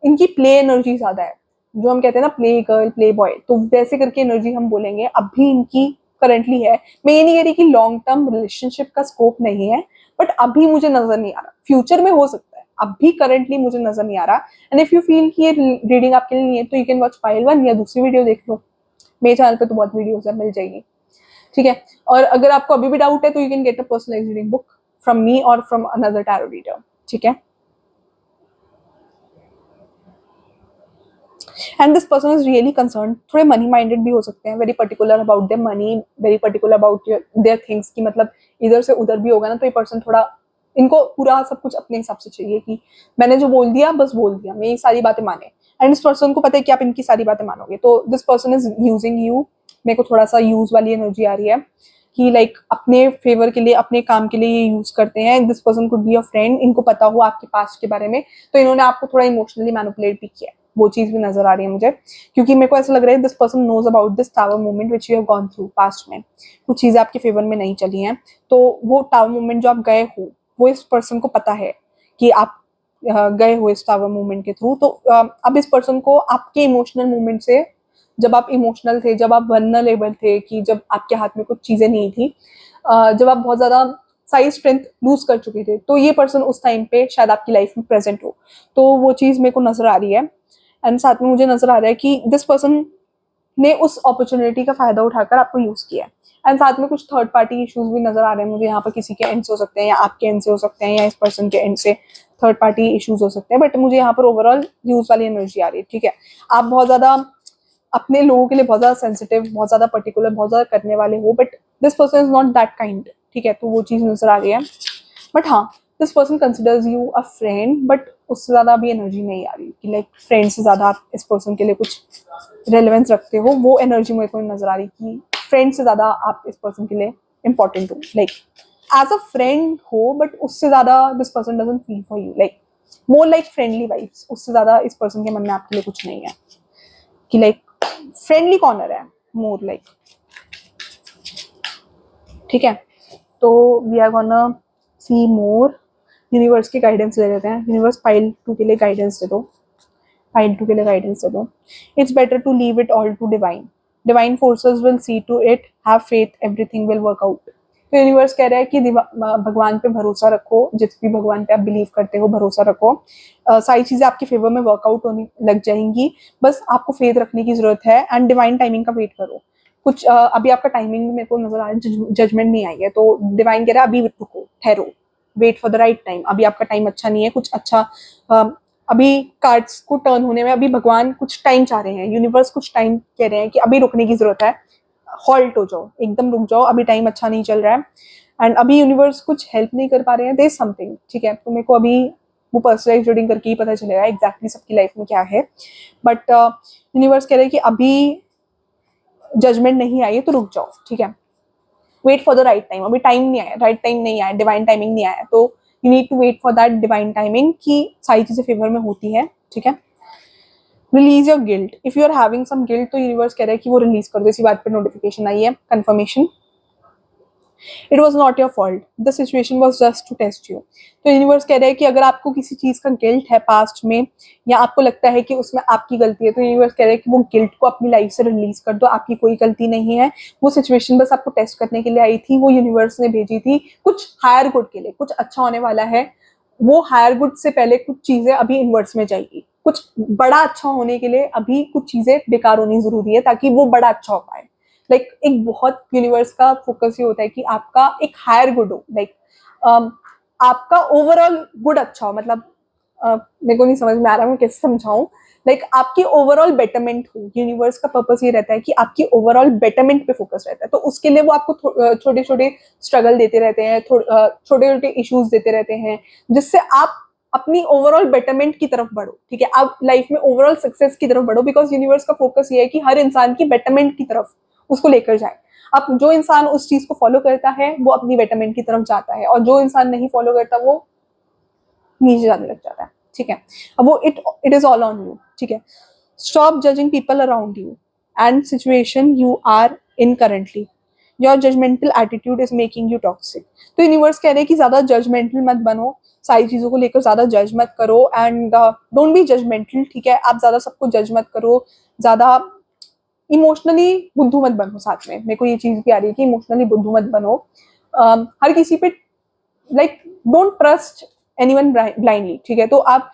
इनकी प्ले एनर्जी ज्यादा है, जो हम कहते हैं ना प्ले गर्ल प्ले बॉय, तो वैसे करके एनर्जी हम बोलेंगे अभी इनकी करंटली है। मैं ये नहीं कह रही कि लॉन्ग टर्म रिलेशनशिप का स्कोप नहीं है, बट अभी मुझे नजर नहीं आ रहा। फ्यूचर में हो सकता है, अभी करंटली मुझे नजर नहीं आ रहा। एंड इफ यू फील कि ये रीडिंग आपके लिए नहीं है तो यू कैन वॉच पाइल 1 या दूसरी वीडियो देख लो, मेरे चैनल पे तो बहुत वीडियोस है, मिल जाएगी, ठीक है। और अगर आपको अभी भी डाउट है तो you can get a personalised reading book from me और फ्रॉम अनदर टैरो रीडर, ठीक है। And this person is really concern, थोड़े मनी माइंडेड भी हो सकते हैं, very particular about their money, very particular about their things, की मतलब इधर से उधर भी होगा ना तो ये पर्सन थोड़ा, इनको पूरा सब कुछ अपने हिसाब से चाहिए कि मैंने जो बोल दिया बस बोल दिया, मेरी सारी बातें माने। एंड इस पर्सन को पता है कि आप इनकी सारी बातें मानोगे, तो this person is using you. मेरे को थोड़ा सा यूज वाली एनर्जी आ रही है कि लाइक अपने फेवर के लिए, अपने काम के लिए ये यूज करते हैं। This person could be a friend, इनको पता हो आपके पास्ट के बारे में तो इन्होंने आपको थोड़ा इमोशनली मैनिपुलेट भी किया है, वो चीज भी नजर आ रही है मुझे, क्योंकि मेरे को ऐसा लग रहा है this person knows about this tower moment which you have gone through past में। कुछ चीजें आपके फेवर में नहीं चली हैं, तो वो टावर मोमेंट जो आप गए हो वो इस पर्सन को पता है कि आप गए हो इस टावर मूवमेंट के थ्रू। तो अब इस पर्सन को आपके इमोशनल मूवमेंट से, जब आप इमोशनल थे, जब आप वल्नरेबल थे, कि जब आपके हाथ में कुछ चीजें नहीं थी, जब आप बहुत ज्यादा साइज स्ट्रेंथ लूज कर चुके थे, तो ये पर्सन उस टाइम पे शायद आपकी लाइफ में प्रेजेंट हो, तो वो चीज मेरे को नजर आ रही है। एंड साथ में मुझे नजर आ रहा है कि दिस पर्सन ने उस अपॉर्चुनिटी का फायदा उठाकर आपको यूज किया है। एंड साथ में कुछ थर्ड पार्टी इश्यूज भी नजर आ रहे हैं मुझे यहाँ पर, किसी के एंड से हो सकते हैं या आपके एंड से हो सकते हैं या इस पर्सन के एंड से थर्ड पार्टी इश्यूज हो सकते हैं, बट मुझे यहाँ पर ओवरऑल यूज वाली एनर्जी आ रही है, ठीक है। आप बहुत ज्यादा अपने लोगों के लिए बहुत ज्यादा सेंसिटिव, बहुत ज्यादा पर्टिकुलर, बहुत ज्यादा करने वाले हो, but this person is not that kind, ठीक है, तो वो चीज नजर आ रही है। बट हाँ, this person considers you a friend, but उससे ज्यादा अभी एनर्जी नहीं आ रही कि लाइक फ्रेंड से ज्यादा आप इस पर्सन के लिए कुछ रेलेवेंस रखते हो, वो एनर्जी मेरे को नजर आ रही कि फ्रेंड से ज्यादा आप इस पर्सन के लिए इंपॉर्टेंट हो, लाइक एज अ फ्रेंड हो, बट उससे ज्यादा this person doesn't feel for you, like more like friendly vibes, उससे ज्यादा इस पर्सन के मन में आपके लिए कुछ नहीं है, कि लाइक फ्रेंडली कॉर्नर है मोर लाइक, ठीक है। तो we are gonna see more, universe की गाइडेंस ले लेते हैं। यूनिवर्स पाइल 2 के लिए गाइडेंस दे दो, पाइल 2 के लिए गाइडेंस दे दो। It's better to leave it all to divine, divine forces will see to it, have faith, everything will work out. तो यूनिवर्स कह रहा है कि भगवान पे भरोसा रखो, जिस भी भगवान पे आप बिलीव करते हो भरोसा रखो, सारी चीजें आपके फेवर में वर्कआउट होने लग जाएंगी, बस आपको फेथ रखने की जरूरत है। एंड डिवाइन टाइमिंग का वेट करो, कुछ अभी आपका टाइमिंग मेरे को नजर आ रहा है, जजमेंट नहीं आई है, तो डिवाइन कह रहा है अभी रुको, ठहरो, wait for the right time, अभी आपका टाइम अच्छा नहीं है, कुछ अच्छा अभी कार्ड्स को टर्न होने में अभी भगवान कुछ टाइम चाह रहे हैं, यूनिवर्स कुछ टाइम कह रहे हैं कि अभी रुकने की जरूरत है, हॉल्ट हो जाओ, एकदम रुक जाओ, अभी टाइम अच्छा नहीं चल रहा है। एंड अभी यूनिवर्स कुछ हेल्प नहीं कर पा रहे हैं, देयर इज समथिंग, ठीक है। तो मेरे को अभी वो पर्सनलाइज रीडिंग करके ही पता चलेगा एग्जैक्टली सबकी लाइफ में क्या है, बट यूनिवर्स कह रहे हैं कि अभी जजमेंट नहीं आई है तो रुक जाओ, ठीक है, wait for the right time, अभी टाइम नहीं आया, राइट टाइम नहीं आया, डिवाइन टाइमिंग नहीं आया, तो you need to wait for that divine timing कि सारी चीजें फेवर में होती है, ठीक है। Release your guilt, if you are having some guilt तो यूनिवर्स कह रहा है कि वो रिलीज कर दो, इसी बात पे नोटिफिकेशन आई है, confirmation. It was not your fault, the situation was just to test you. तो यूनिवर्स कह रहा है कि अगर आपको किसी चीज का गिल्ट है पास्ट में, या आपको लगता है कि उसमें आपकी गलती है, तो यूनिवर्स कह रहा है कि वो गिल्ट को अपनी लाइफ से रिलीज कर दो, आपकी कोई गलती नहीं है, वो सिचुएशन बस आपको टेस्ट करने के लिए आई थी, वो यूनिवर्स ने भेजी थी कुछ हायर गुड के लिए, कुछ अच्छा होने वाला है, वो हायर गुड से पहले कुछ चीजें अभी इनवर्स में जाएगी, कुछ बड़ा अच्छा होने के लिए अभी कुछ चीजें बेकार होनी जरूरी है ताकि वो बड़ा अच्छा हो पाए। लाइक एक बहुत यूनिवर्स का फोकस ये होता है कि आपका एक हायर गुड हो, लाइक आपका ओवरऑल गुड अच्छा हो, मतलब मेरे को नहीं समझ में आ रहा मैं कैसे समझाऊं, लाइक आपकी ओवरऑल बेटरमेंट हो, यूनिवर्स का पर्पस ये रहता है कि आपकी ओवरऑल बेटरमेंट पे फोकस रहता है, तो उसके लिए वो आपको छोटे छोटे स्ट्रगल देते रहते हैं, छोटे छोटे इश्यूज देते रहते हैं, जिससे आप अपनी ओवरऑल बेटरमेंट की तरफ बढ़ो, ठीक है, आप लाइफ में ओवरऑल सक्सेस की तरफ बढ़ो, बिकॉज यूनिवर्स का फोकस ये है कि हर इंसान की बेटरमेंट की तरफ उसको लेकर जाए। अब जो इंसान उस चीज को फॉलो करता है वो अपनी बेटरमेंट की तरफ जाता है, और जो इंसान नहीं फॉलो करता वो नीचे जाने लग जाता है, ठीक है। अब वो it is all on you, ठीक है। Stop judging people around you and situation you are in currently, your judgemental attitude is making you toxic. तो यूनिवर्स कह रहे हैं कि ज्यादा जजमेंटल मत बनो, सारी चीजों को लेकर ज्यादा जज मत करो, एंड डोंट बी जजमेंटल, ठीक है, आप ज्यादा सबको जज मत करो, ज्यादा इमोशनली बुद्धू मत बनो, साथ में मेरे को ये चीज भी आ रही है कि इमोशनली बुद्धू मत बनो, हर किसी पे like don't trust anyone blindly, ठीक है। तो आप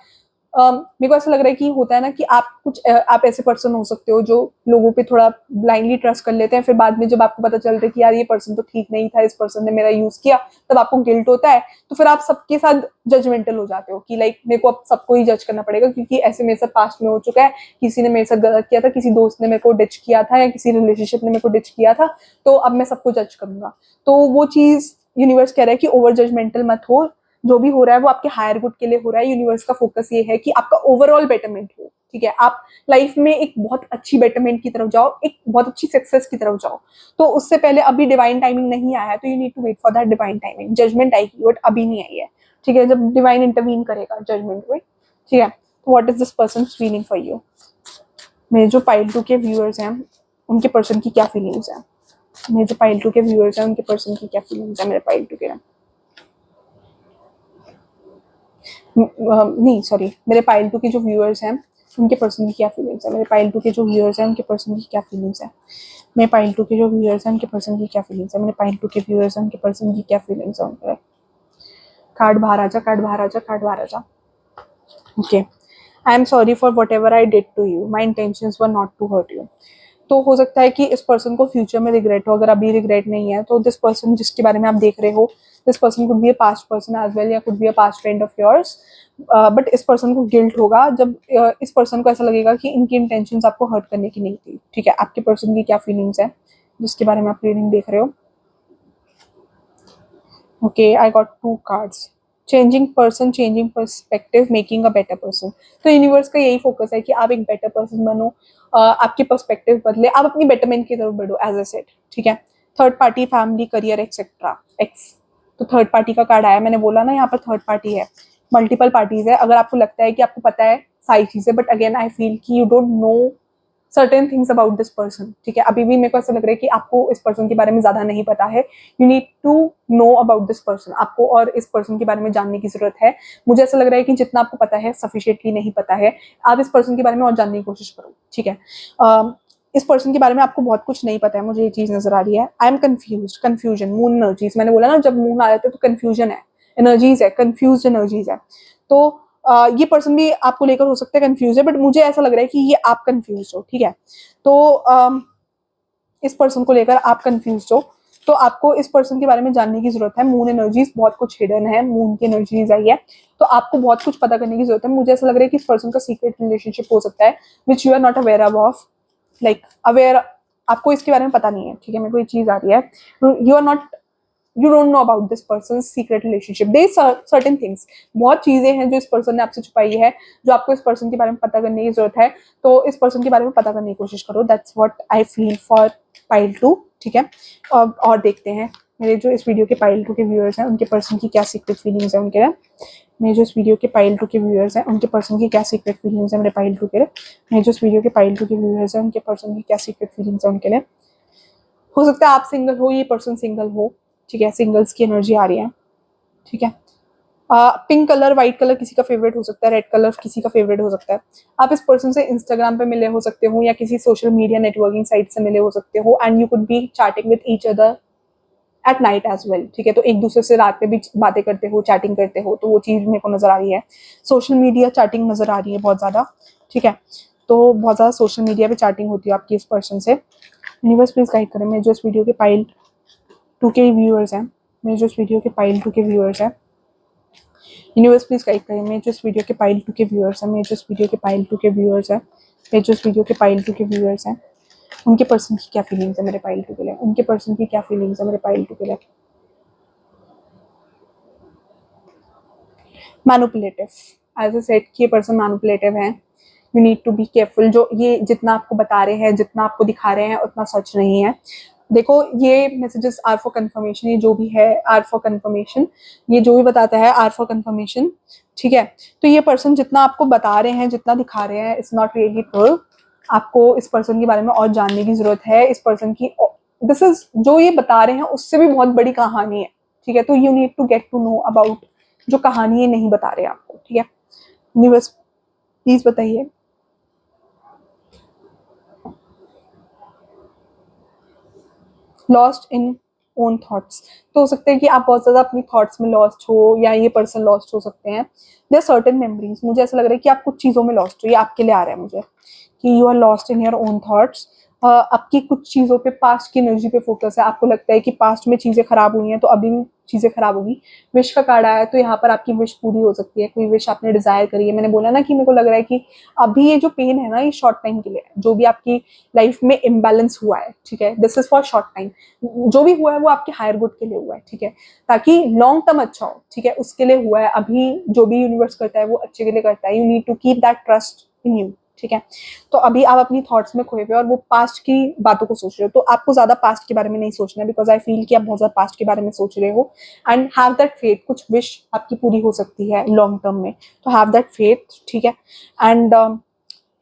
मेरे को ऐसा लग रहा है कि होता है ना कि आप ऐसे पर्सन हो सकते हो जो लोगों पे थोड़ा ब्लाइंडली ट्रस्ट कर लेते हैं, फिर बाद में जब आपको पता चलता है कि यार ये पर्सन तो ठीक नहीं था, इस पर्सन ने मेरा यूज किया, तब आपको गिल्ट होता है, तो फिर आप सबके साथ जजमेंटल हो जाते हो कि लाइक मेरे को अब सबको ही जज करना पड़ेगा, क्योंकि ऐसे मेरे साथ पास्ट में हो चुका है, किसी ने मेरे साथ गलत किया था, किसी दोस्त ने मेरे को डिच किया था, या किसी रिलेशनशिप ने मेरे को डिच किया था, तो अब मैं सबको जज करूंगा। तो वो चीज यूनिवर्स कह रहा है कि ओवर जजमेंटल मत हो, जो भी हो रहा है वो आपके हायर गुड के लिए हो रहा है। यूनिवर्स का फोकस ये है कि आपका ओवरऑल बेटरमेंट हो, ठीक है। आप लाइफ में एक बहुत अच्छी बेटरमेंट की तरफ जाओ, एक बहुत अच्छी सक्सेस की तरफ जाओ। तो उससे पहले अभी डिवाइन टाइमिंग नहीं आया है, तो you need to wait for that divine timing. Judgement आएगी बट अभी नहीं आई है, ठीक है। जब डिवाइन इंटरवीन करेगा जजमेंट में, ठीक है। What is this person feeling for you? मेरे जो पाइल 2 के व्यूअर्स हैं उनके पर्सन की क्या फीलिंग्स हैं? मेरे जो पाइल 2 के व्यूअर्स हैं उनके पर्सन की क्या फीलिंग्स है? मेरे पाइल 2 के नहीं सॉरी, मेरे पाइल 2 के जो व्यूअर्स हैं उनके पर्सन की क्या फीलिंग्स है? मेरे पाइल 2 के जो व्यूअर्स हैं उनके पर्सन की क्या फीलिंग्स है? मेरे पाइल 2 के जो व्यूअर्स हैं उनके पर्सन की क्या फीलिंग्स है? मेरे पाइल 2 के व्यूअर्स हैं उनके पर्सन की क्या फीलिंग्स है? उनके कार्ड बाहर आजा, कार्ड बाहर आजा, कार्ड बाहर आजा। Okay, I am sorry for whatever I did to you, my intentions were not to hurt you. तो हो सकता है कि इस पर्सन को फ्यूचर में रिग्रेट हो, अगर अभी रिग्रेट नहीं है तो दिस पर्सन जिसके बारे में आप देख रहे हो, this person could be a past person as well, या could be a past friend of yours. But इस पर्सन को गिल्ट होगा जब इस पर्सन को ऐसा लगेगा कि इनकी इंटेंशंस आपको हर्ट करने की नहीं थी, ठीक है। आपके पर्सन की क्या फीलिंग्स है जिसके बारे में आप रीडिंग देख रहे हो? Okay, I got 2 cards. Changing person, changing perspective, making a better person. तो यूनिवर्स का यही फोकस है कि आप एक बेटर पर्सन बनो, आपके पर्सपेक्टिव बदले, आप अपनी बेटरमेंट की तरफ बढ़ो, एज ए सेट, ठीक है। Third party, family, career, etcetera, x. तो थर्ड पार्टी का कार्ड आया, मैंने बोला ना यहाँ पर थर्ड पार्टी है, मल्टीपल पार्टीज है। अगर आपको लगता है कि आपको पता है सारी चीजें, बट अगेन आई फील कि you don't no certain things about this person, ठीक है। अभी भी मेरे को ऐसा लग रहा है कि आपको इस पर्सन के बारे में ज्यादा नहीं पता है। You need to know about this person, आपको और इस पर्सन के बारे में जानने की जरूरत है। मुझे ऐसा लग रहा है कि जितना आपको पता है सफिशिएंटली नहीं पता है, आप इस पर्सन के बारे में और जानने की कोशिश करो, ठीक है। इस पर्सन के बारे में आपको बहुत कुछ नहीं पता है, मुझे ये चीज नजर आ रही है। I am confuse, confusion, moon energies. मैंने बोला ना जब मून आ जाते तो कंफ्यूजन है, एनर्जीज है, कंफ्यूज एनर्जीज है। तो ये पर्सन भी आपको लेकर हो सकता है कंफ्यूज है, बट मुझे ऐसा लग रहा है कि ये आप कंफ्यूज हो, ठीक है। तो इस पर्सन को लेकर आप कंफ्यूज हो, तो आपको इस पर्सन के बारे में जानने की जरूरत है। मून एनर्जीज बहुत कुछ हिडन है, मून की एनर्जीज आई है, तो आपको बहुत कुछ पता करने की जरूरत है। मुझे ऐसा लग रहा है कि इस पर्सन का सीक्रेट रिलेशनशिप हो सकता है which you are not aware of, like aware, आपको इसके बारे में पता नहीं है, ठीक है। मेरे को ये चीज आ रही है, you are not, you don't know about this person secret relationship. They certain things, बहुत चीजें हैं जो इस पर्सन ने आपसे छुपाई है, जो आपको इस पर्सन के बारे में पता करने की जरूरत है। तो इस पर्सन के बारे में पता करने की कोशिश करो, that's what I feel for pile 2, ठीक है। और देखते हैं मेरे जो इस वीडियो के पाइल 2 के व्यूअर्स हैं उनके पर्सन की क्या सीक्रेट फीलिंग्स है उनके लिए। मेरे जो इस वीडियो के पाइल 2 के व्यूअर्स हैं उनके पर्सन की क्या सीक्रेट फीलिंग्स है मेरे पाइल 2 के लिए। मेरे जो इस वीडियो के पाइल 2 के व्यूअर्स हैं उनके पर्सन की क्या सीक्रेट फीलिंग्स है उनके लिए। हो सकता है आप सिंगल हो, ये पर्सन सिंगल हो, ठीक है। सिंगल्स की एनर्जी आ रही है, ठीक है। पिंक कलर, व्हाइट कलर किसी का फेवरेट हो सकता है, रेड कलर किसी का फेवरेट हो सकता है। आप इस पर्सन से इंस्टाग्राम पे मिले हो सकते हो, या किसी सोशल मीडिया नेटवर्किंग साइट से मिले हो सकते हो, and you could be chatting with each other at night as well, ठीक है। तो एक दूसरे से रात में भी बातें करते हो, चैटिंग करते हो, तो वो चीज मेरे को नजर आ रही है। सोशल मीडिया चैटिंग नजर आ रही है बहुत ज्यादा, ठीक है। तो बहुत ज्यादा सोशल मीडिया पे चैटिंग होती है आपकी इस पर्सन से। यूनिवर्स प्लीज गाइड करें मेरे जो इस वीडियो के पाइल 2 के व्यूअर्स हैं, मेरे जो इस वीडियो के पाइल 2 के व्यूअर्स हैं। यूनिवर्स प्लीज गाइड करें मेरे जो इस वीडियो के पाइल 2 के व्यूअर्स हैं, मेरे जो इस वीडियो के पाइल 2 के व्यूअर्स हैं, मेरे जो इस वीडियो के पाइल 2 के व्यूअर्स हैं, उनके पर्सन की क्या फीलिंग्स है मेरे पाइल 2 के लिए, उनके पर्सन की क्या फीलिंग्स है मेरे पाइल 2 के लिए। मैनिपुलेटिव, एज अ सेड कि ये पर्सन मैनिपुलेटिव है। You need to be careful, जो ये जितना आपको बता रहे हैं, जितना आपको दिखा रहे हैं, उतना सच नहीं है। देखो ये मैसेजेस आर फॉर कंफर्मेशन, ये जो भी है आर फॉर कंफर्मेशन, ये जो भी बताता है आर फॉर कंफर्मेशन, ठीक है। तो ये पर्सन जितना आपको बता रहे हैं, जितना दिखा रहे हैं, इट्स नॉट रियली ट्रू। आपको इस पर्सन के बारे में और जानने की जरूरत है। इस पर्सन की, दिस इज, जो ये बता रहे हैं उससे भी बहुत बड़ी कहानी है, ठीक है। तो you need to get to know about जो कहानी ये नहीं बता रहे आपको, ठीक है। यूनिवर्स प्लीज बताइए। Lost in own thoughts. तो हो सकता है कि आप बहुत ज़्यादा अपनी थॉट्स में लॉस्ट हो या ये पर्सन लॉस्ट हो सकते हैं। देयर सर्टेन मेमोरीज, मुझे ऐसा लग रहा है कि आप कुछ चीज़ों में लॉस्ट हो, ये आपके लिए आ रहा है मुझे कि you are lost in your own thoughts. आपकी कुछ चीज़ों पे पास्ट की एनर्जी पे फोकस है, आपको लगता है कि पास्ट में चीज़ें खराब हुई हैं तो अभी भी चीज़ें खराब होगी। विश का कार्ड आया है तो यहाँ पर आपकी विश पूरी हो सकती है, कोई विश आपने डिजायर करी है। मैंने बोला ना कि मेरे को लग रहा है कि अभी ये जो पेन है ना ये शॉर्ट टाइम के लिए है, जो भी आपकी लाइफ में इम्बैलेंस हुआ है, ठीक है, this is for short time. जो भी हुआ है वो आपके हायर गुड के लिए हुआ है, ठीक है, ताकि लॉन्ग टर्म अच्छा हो, ठीक है, उसके लिए हुआ है। अभी जो भी यूनिवर्स करता है वो अच्छे के लिए करता है, you need to keep that trust in you, ठीक है। तो अभी आप अपनी थॉट्स में खोए हुए और वो पास्ट की बातों को सोच रहे हो, तो आपको ज्यादा पास्ट के बारे में नहीं सोचना है, बिकॉज आई फील कि आप बहुत ज्यादा पास्ट के बारे में सोच रहे हो। एंड हैव दैट फेथ, कुछ विश आपकी पूरी हो सकती है लॉन्ग टर्म में, तो हैव दैट फेथ, ठीक है। एंड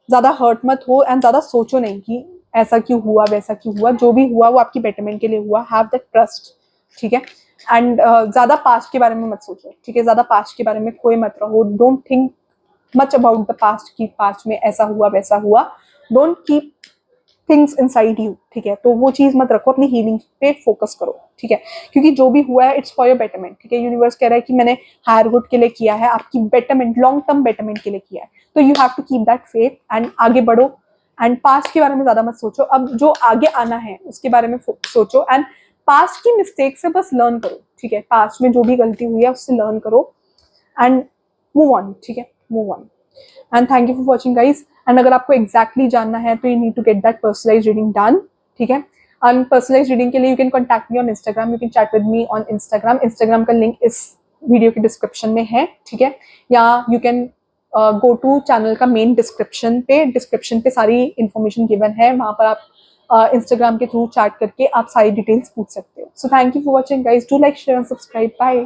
ज्यादा हर्ट मत हो एंड ज्यादा सोचो नहीं कि ऐसा क्यों हुआ वैसा क्यों हुआ, जो भी हुआ वो आपकी बेटरमेंट के लिए हुआ। हैव दैट ट्रस्ट, ठीक है। एंड ज्यादा पास्ट के बारे में मत सोचो, ठीक है, ज्यादा पास्ट के बारे में खोए मत रहो। Don't think much about the past की पास्ट में ऐसा हुआ वैसा हुआ। Don't keep things inside you, ठीक है, तो वो चीज मत रखो, अपनी हीलिंग पे फोकस करो, ठीक है, क्योंकि जो भी हुआ है इट्स फॉर योर बेटरमेंट, ठीक है। यूनिवर्स कह रहा है कि मैंने हायर गुड के लिए किया है, आपकी बेटरमेंट, लॉन्ग टर्म बेटरमेंट के लिए किया है, तो you have to keep that faith and आगे बढ़ो। एंड पास्ट के बारे में ज्यादा मत सोचो, अब जो आगे आना है उसके बारे में सोचो। एंड पास्ट की मिस्टेक से बस लर्न करो, ठीक है, पास्ट में जो भी गलती हुई है उससे लर्न करो एंड मूव ऑन, ठीक है, move on. And thank you for watching guys. And अगर आपको एग्जैक्टली जानना है तो you need to get that personalise reading done, ठीक है। एंड पर्सनलाइज रीडिंग के लिए you can contact me on Instagram, you can chat with me on Instagram. Instagram का लिंक इस वीडियो के डिस्क्रिप्शन में है, ठीक है, या you can go to channel का मेन डिस्क्रिप्शन पे सारी इंफॉर्मेशन गिवन है, वहां पर आप इंस्टाग्राम के थ्रू चैट करके आप सारी डिटेल्स पूछ सकते हो। So thank you for watching guys, do like share and subscribe, bye.